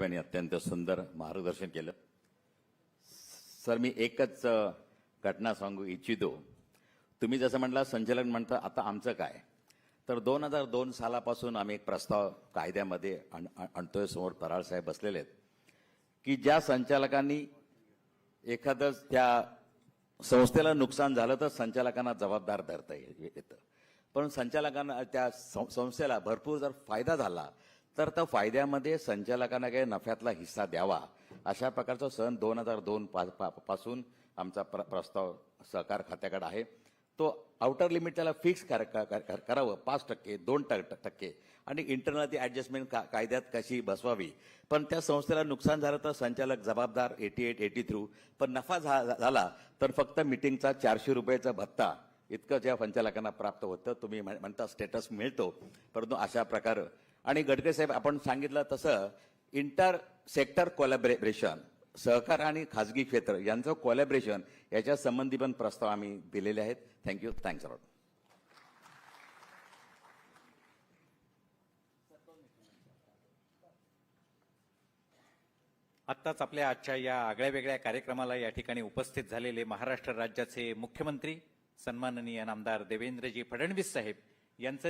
यांनी अत्यंत सुंदर मार्गदर्शन केलं. सर, मी एकच घटना सांगू इच्छितो. तुम्ही जसं म्हटलं संचालन म्हणता, आता आमचं काय, तर 2002 सालापासून आम्ही एक प्रस्ताव कायद्यामध्ये आणतोय. समोर पराळ साहेब बसलेले आहेत की ज्या संचालकांनी एखादं त्या संस्थेला नुकसान झालं तर संचालकांना जबाबदार धरता येतं. पण संचालकांना त्या संस्थेला भरपूर जर फायदा झाला तर त्या फायद्यामध्ये संचालकांना काही नफ्यातला हिस्सा द्यावा, अशा प्रकारचा सन 2002 पासून आमचा प्रस्ताव सहकार खात्याकडे आहे. तो आउटर लिमिट त्याला फिक्स करावं 5%, 2% आणि इंटरनल ती ऍडजस्टमेंट कायद्यात कशी बसवावी. पण त्या संस्थेला नुकसान झालं तर संचालक जबाबदार 88, 83. पण नफा झाला तर फक्त मिटिंगचा 400 रुपयाचा भत्ता इतकं ज्या संचालकांना प्राप्त होतं. तुम्ही म्हणता स्टेटस मिळतो, परंतु अशा प्रकार. आणि गडकरी साहेब आपण सांगितलं तसं इंटर सेक्टर कोलॅबरेशन, सहकार आणि खाजगी क्षेत्र यांचं कोलॅबरेशन याच्या संबंधी पण प्रस्ताव आम्ही दिलेले आहेत. थँक्यू. Thanks a lot. आत्ताच आपल्या आजच्या या आगळ्या वेगळ्या कार्यक्रमाला या ठिकाणी उपस्थित झालेले महाराष्ट्र राज्याचे मुख्यमंत्री सन्माननीय नामदार देवेंद्रजी फडणवीस साहेब यांचं